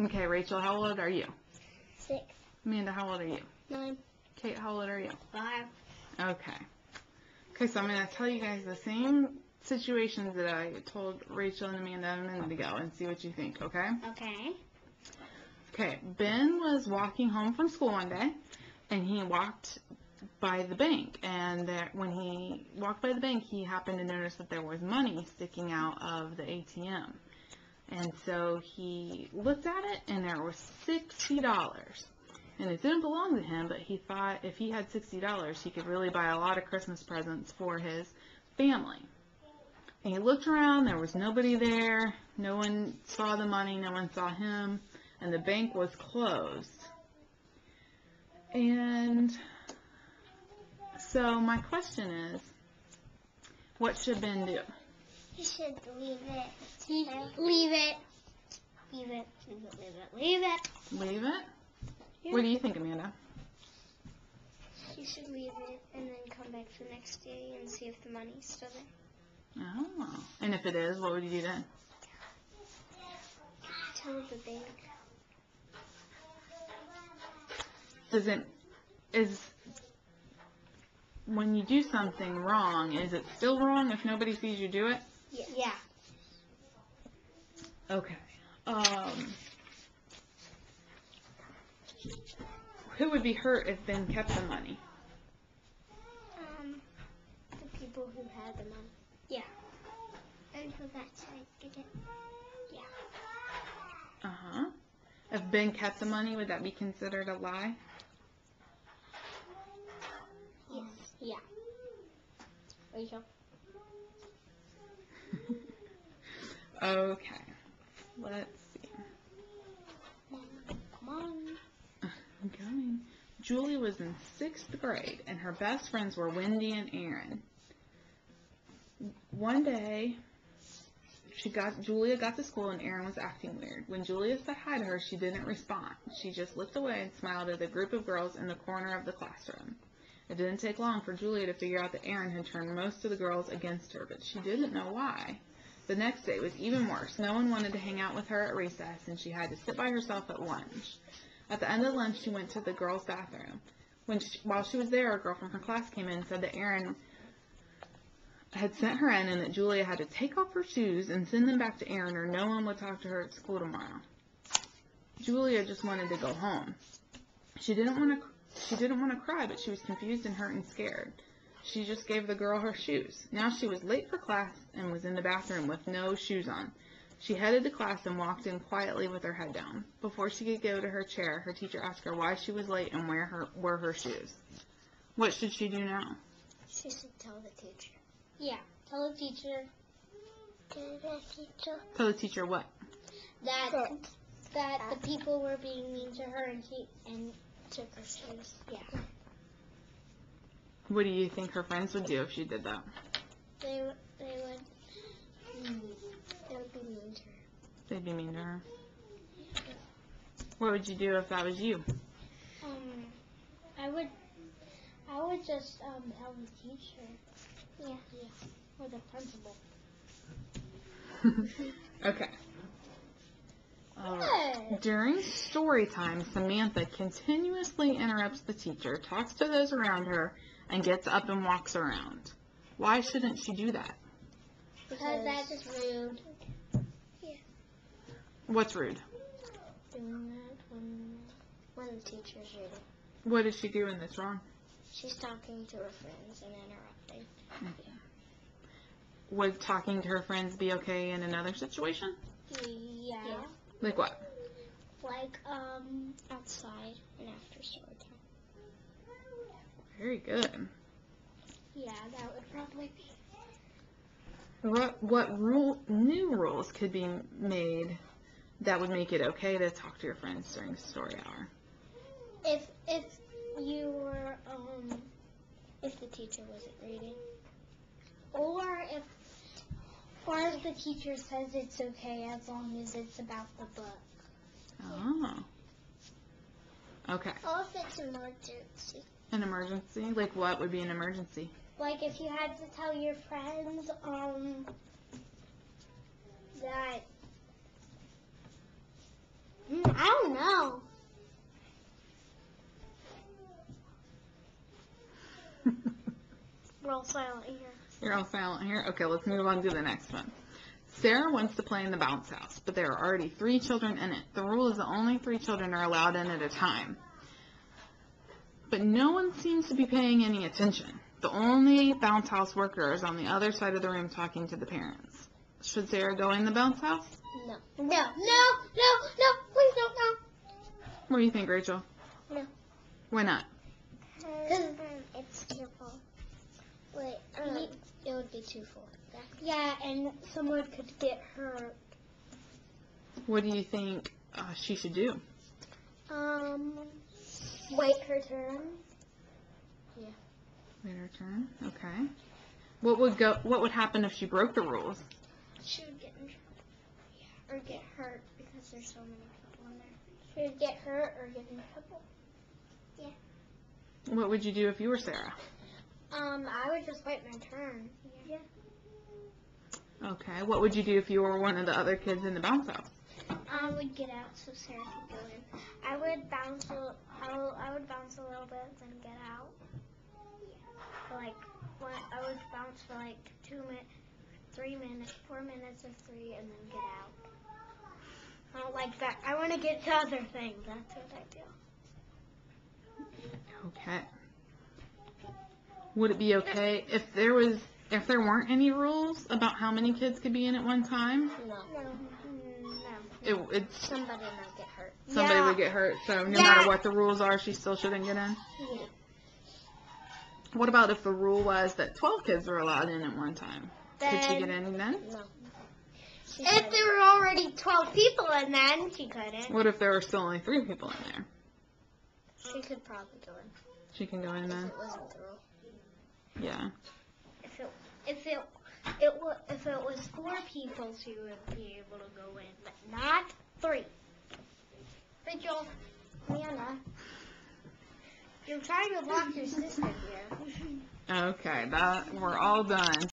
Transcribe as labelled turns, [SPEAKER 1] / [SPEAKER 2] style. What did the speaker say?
[SPEAKER 1] Okay, Rachel, how old are you?
[SPEAKER 2] 6.
[SPEAKER 1] Amanda, how old are you?
[SPEAKER 2] 9.
[SPEAKER 1] Kate, how old are you?
[SPEAKER 2] 5.
[SPEAKER 1] Okay. Okay, so I'm going to tell you guys the same situations that I told Rachel and Amanda a minute ago and see what you think, okay?
[SPEAKER 2] Okay.
[SPEAKER 1] Okay, Ben was walking home from school one day, and he walked by the bank, and when he walked by the bank, he happened to notice that there was money sticking out of the ATM. And so he looked at it, and there was $60. And it didn't belong to him, but he thought if he had $60, he could really buy a lot of Christmas presents for his family. And he looked around, there was nobody there, no one saw the money, no one saw him, and the bank was closed. And so my question is, what should Ben do?
[SPEAKER 2] He should leave it. Leave it. Leave it. Leave it. Leave it.
[SPEAKER 1] Leave it?
[SPEAKER 2] Yeah.
[SPEAKER 1] What do you think, Amanda?
[SPEAKER 2] He should leave it and then come back the next day and see if the money's still there.
[SPEAKER 1] Oh. And if it is, what would you do then?
[SPEAKER 2] Tell the bank.
[SPEAKER 1] When you do something wrong, is it still wrong if nobody sees you do it?
[SPEAKER 2] Yeah.
[SPEAKER 1] Okay. Who would be hurt if Ben kept the money?
[SPEAKER 2] The people who had the money. Yeah. And who got to it. Yeah.
[SPEAKER 1] Uh-huh. If Ben kept the money, would that be considered a lie?
[SPEAKER 2] Yes. Yeah. Rachel.
[SPEAKER 1] Okay. Let's see.
[SPEAKER 2] Come on.
[SPEAKER 1] I'm coming. Julie was in 6th grade, and her best friends were Wendy and Aaron. One day, Julia got to school, and Aaron was acting weird. When Julia said hi to her, she didn't respond. She just looked away and smiled at a group of girls in the corner of the classroom. It didn't take long for Julia to figure out that Aaron had turned most of the girls against her, but she didn't know why. The next day was even worse. No one wanted to hang out with her at recess, and she had to sit by herself at lunch. At the end of lunch, she went to the girls' bathroom. While she was there, a girl from her class came in and said that Aaron had sent her in and that Julia had to take off her shoes and send them back to Aaron or no one would talk to her at school tomorrow. Julia just wanted to go home. She didn't want to cry, but she was confused and hurt and scared. She just gave the girl her shoes. Now she was late for class and was in the bathroom with no shoes on. She headed to class and walked in quietly with her head down. Before she could go to her chair, her teacher asked her why she was late and where were her shoes. What should she do now?
[SPEAKER 2] She should tell the teacher. Yeah, tell the teacher. Tell the teacher.
[SPEAKER 1] Tell the teacher what?
[SPEAKER 2] That the people were being mean to her and took her shoes. Yeah.
[SPEAKER 1] What do you think her friends would do if she did that?
[SPEAKER 2] They would be mean to her.
[SPEAKER 1] They'd be mean to her. What would you do if that was you?
[SPEAKER 2] I would just tell the teacher. Yeah. Or the principal.
[SPEAKER 1] Okay. During story time, Samantha continuously interrupts the teacher, talks to those around her, and gets up and walks around. Why shouldn't she do that?
[SPEAKER 2] Because that's just rude. Yeah.
[SPEAKER 1] What's rude?
[SPEAKER 2] Doing that when the teacher's reading.
[SPEAKER 1] What is she doing that's wrong?
[SPEAKER 2] She's talking to her friends and interrupting.
[SPEAKER 1] Okay. Would talking to her friends be okay in another situation?
[SPEAKER 2] Yeah.
[SPEAKER 1] Like what?
[SPEAKER 2] Like outside and after story time.
[SPEAKER 1] Very good.
[SPEAKER 2] Yeah, that would probably be.
[SPEAKER 1] What new rules could be made that would make it okay to talk to your friends during story hour?
[SPEAKER 2] If you were if the teacher wasn't reading, or if the teacher says it's okay as long as it's about the book.
[SPEAKER 1] Oh. Okay.
[SPEAKER 2] Or if it's emergency.
[SPEAKER 1] An emergency? Like what would be an emergency?
[SPEAKER 2] Like if you had to tell your friends that No. We're all silent here.
[SPEAKER 1] You're all silent here? Okay, let's move on to the next one. Sarah wants to play in the bounce house, but there are already 3 children in it. The rule is that only 3 children are allowed in at a time. But no one seems to be paying any attention. The only bounce house worker is on the other side of the room talking to the parents. Should Sarah go in the bounce house?
[SPEAKER 2] No. No. No. No. Please don't. No.
[SPEAKER 1] What do you think, Rachel?
[SPEAKER 2] No.
[SPEAKER 1] Why not?
[SPEAKER 2] Because it's too full. Wait, it would be too full. Yeah, and someone could get hurt.
[SPEAKER 1] What do you think she should do?
[SPEAKER 2] Wait her turn. Yeah.
[SPEAKER 1] Wait her turn. Okay. What would happen if she broke the rules?
[SPEAKER 2] She would get in trouble. Yeah. Or get hurt because there's so many people in there. She would get hurt or get in trouble. Yeah.
[SPEAKER 1] What would you do if you were Sarah?
[SPEAKER 2] I would just wait my turn. Yeah.
[SPEAKER 1] Okay. What would you do if you were one of the other kids in the bounce house?
[SPEAKER 2] I would get out so Sarah could go in. I would bounce a little bit, then get out. Yeah. I would bounce for 2 minutes, 3 minutes, 4 minutes, or 3, and then get out. I don't like that. I want to get to other things. That's what I do.
[SPEAKER 1] Okay. Would it be okay if there weren't any rules about how many kids could be in at one time?
[SPEAKER 2] No. Somebody might get hurt.
[SPEAKER 1] Somebody would get hurt, so no matter what the rules are, she still shouldn't get in?
[SPEAKER 2] Yeah.
[SPEAKER 1] What about if the rule was that 12 kids were allowed in at one time? Could she get in then?
[SPEAKER 2] No. If there were already 12 people in then, she couldn't.
[SPEAKER 1] What if there were still only 3 people in there?
[SPEAKER 2] She could probably go in.
[SPEAKER 1] She can go in then?
[SPEAKER 2] If it wasn't the rule.
[SPEAKER 1] Yeah.
[SPEAKER 2] If it was 4 people, she would be able to go in, but not 3. Rachel, Nana, you're trying to block your sister here.
[SPEAKER 1] Okay, we're all done.